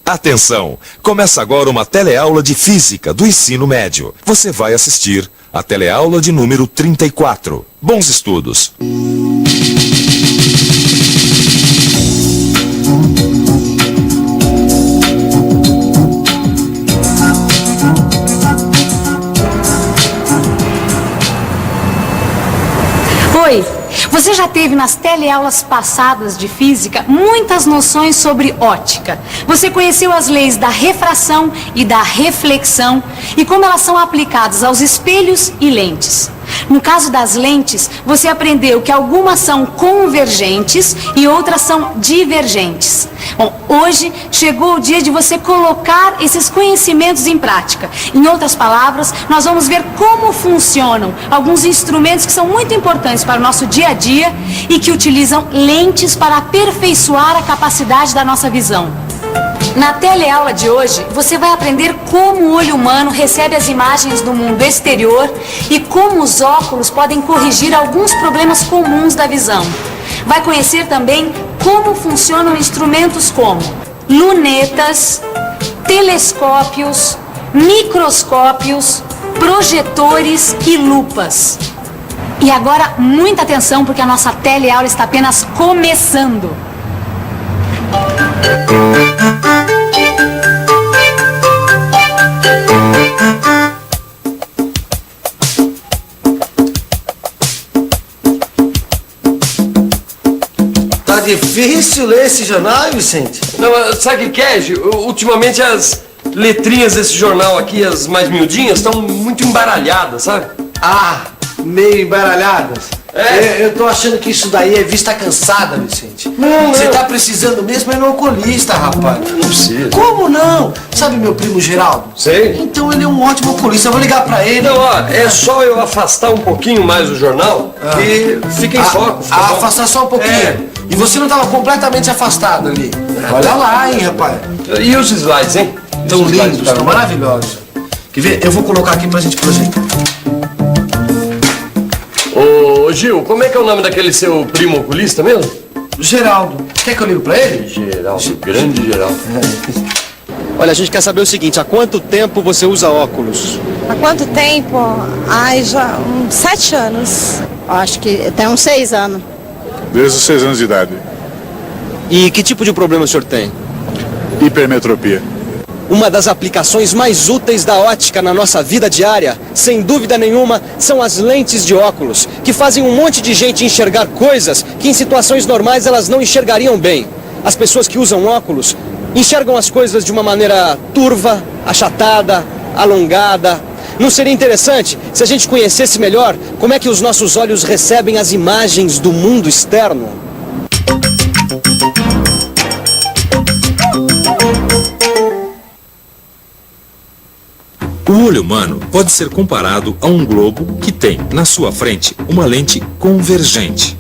Atenção! Começa agora uma teleaula de Física do Ensino Médio. Você vai assistir a teleaula de número 34. Bons estudos! Oi! Você já teve nas teleaulas passadas de física muitas noções sobre ótica. Você conheceu as leis da refração e da reflexão e como elas são aplicadas aos espelhos e lentes. No caso das lentes, você aprendeu que algumas são convergentes e outras são divergentes. Bom, hoje chegou o dia de você colocar esses conhecimentos em prática. Em outras palavras, nós vamos ver como funcionam alguns instrumentos que são muito importantes para o nosso dia a dia e que utilizam lentes para aperfeiçoar a capacidade da nossa visão. Na teleaula de hoje, você vai aprender como o olho humano recebe as imagens do mundo exterior e como os óculos podem corrigir alguns problemas comuns da visão. Vai conhecer também como funcionam instrumentos como lunetas, telescópios, microscópios, projetores e lupas. E agora, muita atenção, porque a nossa teleaula está apenas começando. Tá difícil ler esse jornal, Vicente? Não, sabe o que é, Gil? Ultimamente as letrinhas desse jornal aqui, as mais miudinhas, estão muito embaralhadas, sabe? Ah, meio embaralhadas. É. Eu tô achando que isso daí é vista cansada, Vicente. Não. Você tá precisando mesmo é no oculista, rapaz. Não precisa. Como não? Sabe meu primo Geraldo? Sei. Então ele é um ótimo oculista, eu vou ligar pra ele. Não, ó, é só eu afastar um pouquinho mais o jornal e fica em foco. Fica bom. Afastar só um pouquinho. É. E você não tava completamente afastado ali. Olha lá, hein, rapaz. E os slides, hein? Tão Os slides, lindos, tá tão bom? maravilhosos. Quer ver? Eu vou colocar aqui pra gente projetar. Ô, Gil, como é que é o nome daquele seu primo oculista mesmo? Geraldo. Quer que eu ligo pra ele? Geraldo, grande Geraldo. Olha, a gente quer saber o seguinte, há quanto tempo você usa óculos? Há quanto tempo? Ai, já uns 7 anos. Acho que tem uns 6 anos. Desde os 6 anos de idade. E que tipo de problema o senhor tem? Hipermetropia. Uma das aplicações mais úteis da ótica na nossa vida diária, sem dúvida nenhuma, são as lentes de óculos, que fazem um monte de gente enxergar coisas que em situações normais elas não enxergariam bem. As pessoas que usam óculos enxergam as coisas de uma maneira turva, achatada, alongada. Não seria interessante se a gente conhecesse melhor como é que os nossos olhos recebem as imagens do mundo externo? O olho humano pode ser comparado a um globo que tem, na sua frente, uma lente convergente.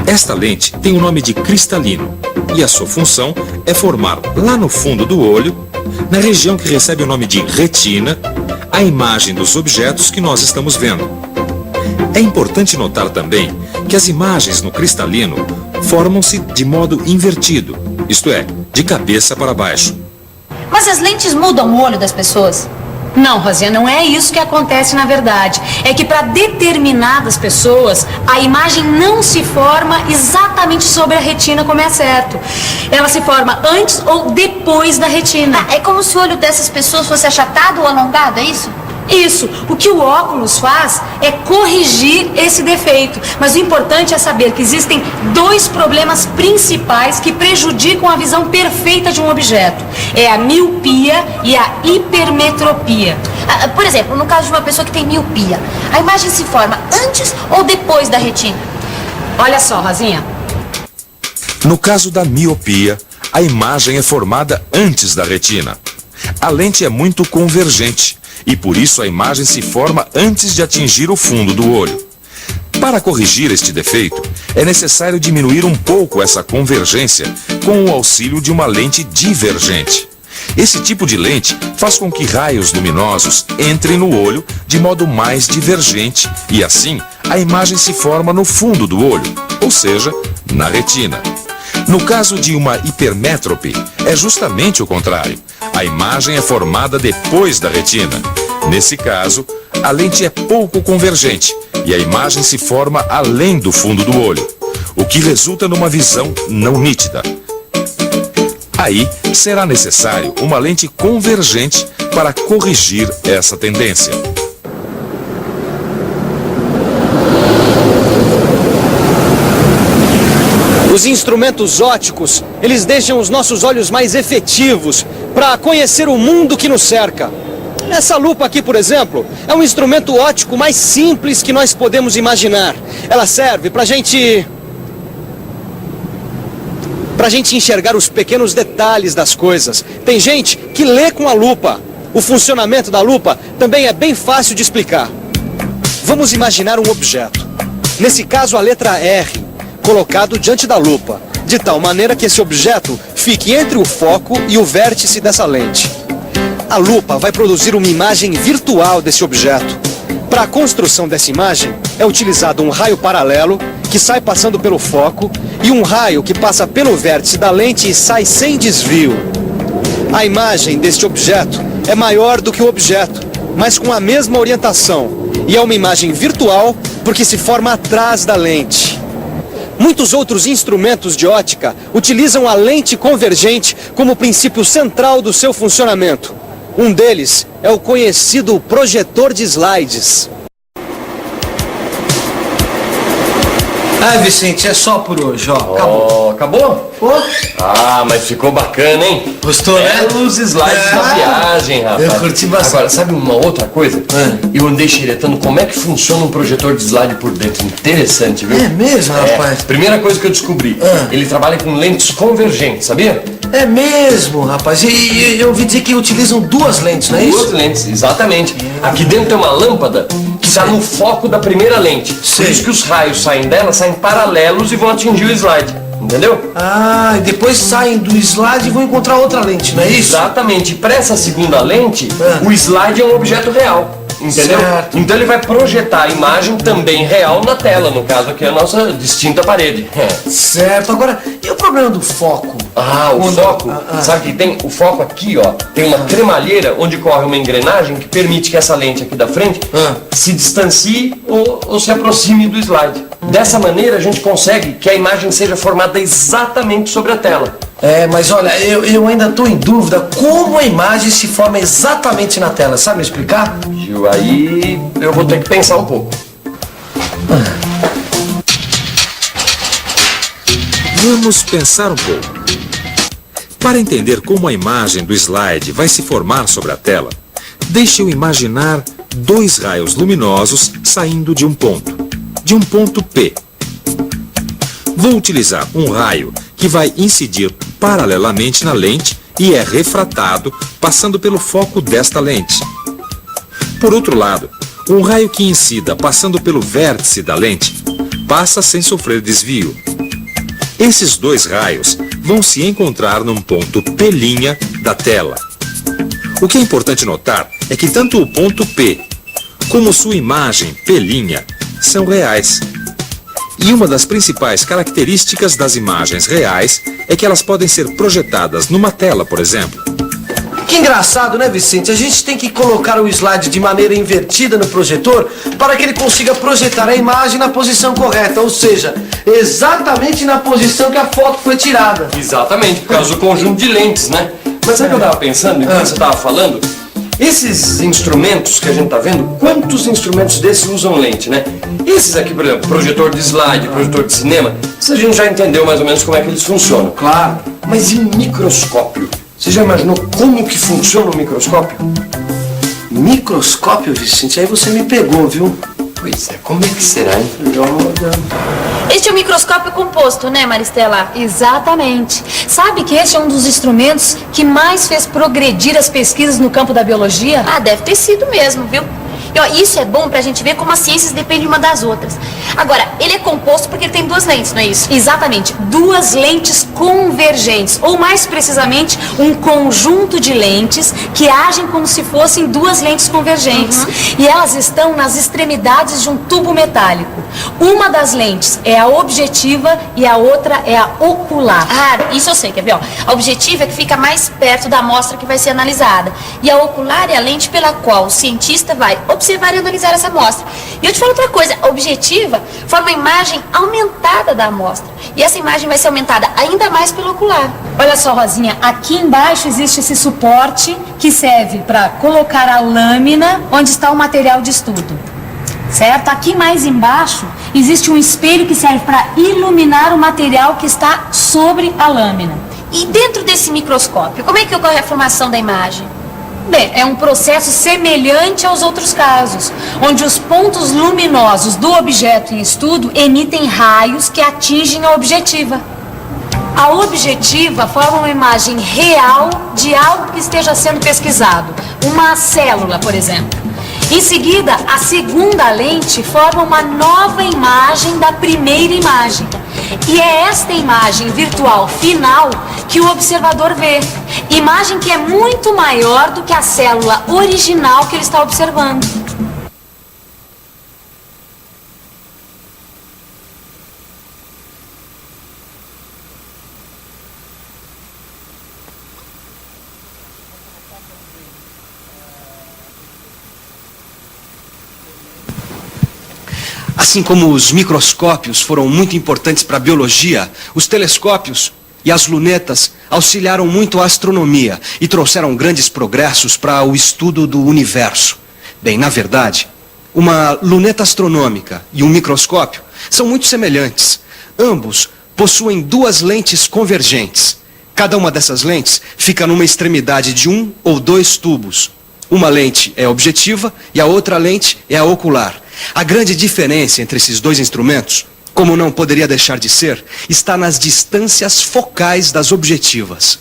Esta lente tem o nome de cristalino e a sua função é formar lá no fundo do olho, na região que recebe o nome de retina, a imagem dos objetos que nós estamos vendo. É importante notar também que as imagens no cristalino formam-se de modo invertido, isto é, de cabeça para baixo. Mas as lentes mudam o olho das pessoas? Não, Rosinha, não é isso que acontece na verdade. É que para determinadas pessoas, a imagem não se forma exatamente sobre a retina como é certo. Ela se forma antes ou depois da retina. É como se o olho dessas pessoas fosse achatado ou alongado, é isso? Isso, o que o óculos faz é corrigir esse defeito. Mas o importante é saber que existem 2 problemas principais que prejudicam a visão perfeita de um objeto. É a miopia e a hipermetropia. Por exemplo, no caso de uma pessoa que tem miopia, a imagem se forma antes ou depois da retina? Olha só, Rosinha. No caso da miopia, a imagem é formada antes da retina. A lente é muito convergente e por isso a imagem se forma antes de atingir o fundo do olho. Para corrigir este defeito, é necessário diminuir um pouco essa convergência com o auxílio de uma lente divergente. Esse tipo de lente faz com que raios luminosos entrem no olho de modo mais divergente e assim a imagem se forma no fundo do olho, ou seja, na retina. No caso de uma hipermétrope, é justamente o contrário. A imagem é formada depois da retina. Nesse caso, a lente é pouco convergente e a imagem se forma além do fundo do olho, o que resulta numa visão não nítida. Aí, será necessário uma lente convergente para corrigir essa tendência. Os instrumentos ópticos, eles deixam os nossos olhos mais efetivos para conhecer o mundo que nos cerca. Essa lupa aqui, por exemplo, é um instrumento óptico mais simples que nós podemos imaginar. Ela serve pra gente enxergar os pequenos detalhes das coisas. Tem gente que lê com a lupa. O funcionamento da lupa também é bem fácil de explicar. Vamos imaginar um objeto. Nesse caso, a letra R, colocado diante da lupa, de tal maneira que esse objeto fique entre o foco e o vértice dessa lente. A lupa vai produzir uma imagem virtual desse objeto. Para a construção dessa imagem, é utilizado um raio paralelo, que sai passando pelo foco, e um raio que passa pelo vértice da lente e sai sem desvio. A imagem deste objeto é maior do que o objeto, mas com a mesma orientação, e é uma imagem virtual porque se forma atrás da lente. Muitos outros instrumentos de ótica utilizam a lente convergente como princípio central do seu funcionamento. Um deles é o conhecido projetor de slides. Ah, Vicente, é só por hoje, ó. Acabou. Acabou? Pô, Ah, mas ficou bacana, hein? gostou, né? Os slides da viagem, rapaz. Eu curti bastante. Agora, sabe uma outra coisa? Eu andei xeretando como é que funciona um projetor de slide por dentro. Interessante, viu? É mesmo, rapaz? Primeira coisa que eu descobri. Ele trabalha com lentes convergentes, sabia? É mesmo, rapaz. E eu ouvi dizer que utilizam duas lentes, não é Duas isso? lentes, exatamente. Aqui dentro tem uma lâmpada que está no foco da primeira lente. Sei. Por isso que os raios saem dela, saem paralelos e vão atingir o slide. Entendeu? Ah, e depois saem do slide e vão encontrar outra lente, não é isso? Exatamente. Para essa segunda lente, o slide é um objeto real. Entendeu? Certo. Então ele vai projetar a imagem também real na tela, no caso aqui é a nossa distinta parede. Certo. Agora, e o problema do foco? O foco, sabe que tem o foco aqui, ó, tem uma cremalheira onde corre uma engrenagem que permite que essa lente aqui da frente se distancie ou se aproxime do slide. Dessa maneira a gente consegue que a imagem seja formada exatamente sobre a tela. É, mas olha, eu ainda estou em dúvida como a imagem se forma exatamente na tela. Sabe me explicar? Gil, aí eu vou ter que pensar um pouco. Vamos pensar um pouco. Para entender como a imagem do slide vai se formar sobre a tela, deixe eu imaginar dois raios luminosos saindo de um ponto P. Vou utilizar um raio que vai incidir paralelamente na lente e é refratado passando pelo foco desta lente. Por outro lado, um raio que incida passando pelo vértice da lente passa sem sofrer desvio. Esses dois raios vão se encontrar num ponto P' da tela. O que é importante notar é que tanto o ponto P como sua imagem P' são reais. E uma das principais características das imagens reais é que elas podem ser projetadas numa tela, por exemplo. Que engraçado, né, Vicente? A gente tem que colocar o slide de maneira invertida no projetor para que ele consiga projetar a imagem na posição correta, ou seja, exatamente na posição que a foto foi tirada. Exatamente, por causa do conjunto de lentes, né? Mas sabe o que eu estava pensando enquanto você estava falando? Esses instrumentos que a gente está vendo, quantos instrumentos desses usam lente, né? Esses aqui, por exemplo, projetor de slide, projetor de cinema, isso a gente já entendeu mais ou menos como é que eles funcionam. Claro. Mas e o microscópio? Você já imaginou como que funciona o microscópio? Microscópio, Vicente? Aí você me pegou, viu? Pois é, como é que será, hein? Este é o microscópio composto, né, Maristela? Exatamente. Sabe que esse é um dos instrumentos que mais fez progredir as pesquisas no campo da biologia? Ah, deve ter sido mesmo, viu? E ó, isso é bom pra gente ver como as ciências dependem uma das outras. Agora, ele é composto porque ele tem duas lentes, não é isso? Exatamente, duas lentes convergentes, ou mais precisamente, um conjunto de lentes que agem como se fossem duas lentes convergentes. E elas estão nas extremidades de um tubo metálico. Uma das lentes é a objetiva e a outra é a ocular. Ah, isso eu sei, quer ver? Ó, a objetiva é que fica mais perto da amostra que vai ser analisada. E a ocular é a lente pela qual o cientista vai observar e analisar essa amostra. E eu te falo outra coisa, a objetiva forma uma imagem aumentada da amostra. E essa imagem vai ser aumentada ainda mais pelo ocular. Olha só, Rosinha, aqui embaixo existe esse suporte que serve para colocar a lâmina onde está o material de estudo. Certo? Aqui mais embaixo existe um espelho que serve para iluminar o material que está sobre a lâmina. E dentro desse microscópio, como é que ocorre a formação da imagem? Bem, é um processo semelhante aos outros casos, onde os pontos luminosos do objeto em estudo emitem raios que atingem a objetiva. A objetiva forma uma imagem real de algo que esteja sendo pesquisado, uma célula, por exemplo. Em seguida, a segunda lente forma uma nova imagem da primeira imagem. E é esta imagem virtual final que o observador vê. Imagem que é muito maior do que a célula original que ele está observando. Assim como os microscópios foram muito importantes para a biologia, os telescópios e as lunetas auxiliaram muito a astronomia e trouxeram grandes progressos para o estudo do universo. Bem, na verdade, uma luneta astronômica e um microscópio são muito semelhantes. Ambos possuem duas lentes convergentes. Cada uma dessas lentes fica numa extremidade de um ou dois tubos. Uma lente é objetiva e a outra lente é a ocular. A grande diferença entre esses dois instrumentos, como não poderia deixar de ser, está nas distâncias focais das objetivas.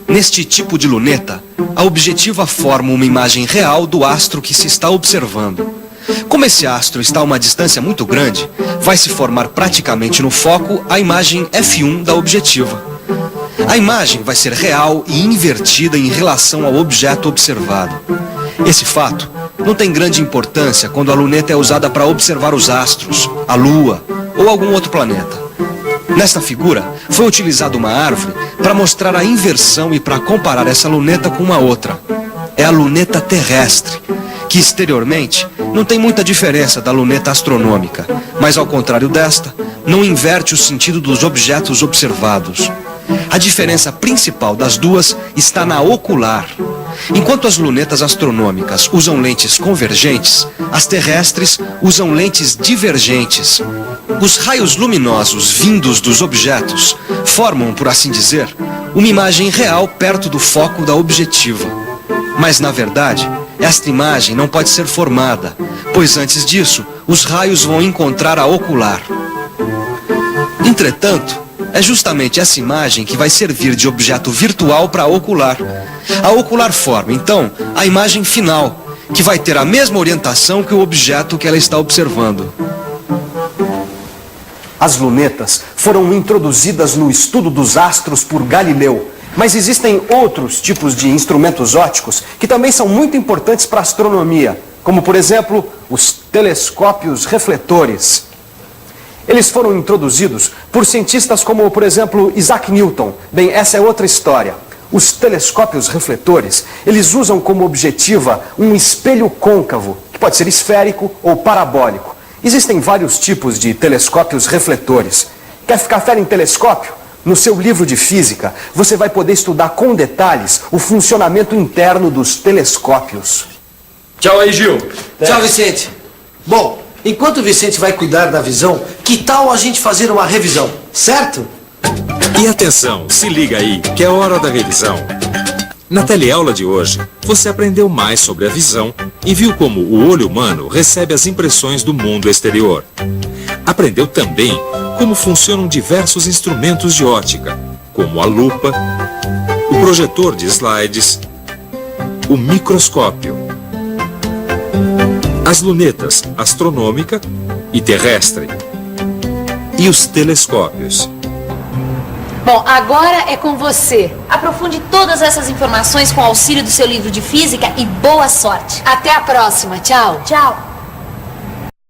Neste tipo de luneta, a objetiva forma uma imagem real do astro que se está observando. Como esse astro está a uma distância muito grande, vai se formar praticamente no foco a imagem F1 da objetiva. A imagem vai ser real e invertida em relação ao objeto observado. Esse fato não tem grande importância quando a luneta é usada para observar os astros, a Lua ou algum outro planeta. Nesta figura, foi utilizada uma árvore para mostrar a inversão e para comparar essa luneta com uma outra. É a luneta terrestre, que exteriormente não tem muita diferença da luneta astronômica, mas ao contrário desta, não inverte o sentido dos objetos observados. A diferença principal das duas está na ocular. Enquanto as lunetas astronômicas usam lentes convergentes, as terrestres usam lentes divergentes. Os raios luminosos vindos dos objetos formam, por assim dizer, uma imagem real perto do foco da objetiva. Mas, na verdade, esta imagem não pode ser formada, pois antes disso, os raios vão encontrar a ocular. Entretanto, é justamente essa imagem que vai servir de objeto virtual para a ocular. A ocular forma, então, a imagem final, que vai ter a mesma orientação que o objeto que ela está observando. As lunetas foram introduzidas no estudo dos astros por Galileu, mas existem outros tipos de instrumentos ópticos que também são muito importantes para a astronomia, como, por exemplo, os telescópios refletores. Eles foram introduzidos por cientistas como, por exemplo, Isaac Newton. Bem, essa é outra história. Os telescópios refletores, eles usam como objetiva um espelho côncavo, que pode ser esférico ou parabólico. Existem vários tipos de telescópios refletores. Quer ficar fera em telescópio? No seu livro de física, você vai poder estudar com detalhes o funcionamento interno dos telescópios. Tchau aí, Gil. Tchau, Vicente. Bom, enquanto o Vicente vai cuidar da visão, que tal a gente fazer uma revisão, certo? E atenção, se liga aí, que é hora da revisão. Na teleaula de hoje, você aprendeu mais sobre a visão e viu como o olho humano recebe as impressões do mundo exterior. Aprendeu também como funcionam diversos instrumentos de ótica, como a lupa, o projetor de slides, o microscópio. as lunetas astronômica e terrestre e os telescópios. Bom, agora é com você. Aprofunde todas essas informações com o auxílio do seu livro de física e boa sorte. Até a próxima. Tchau. Tchau.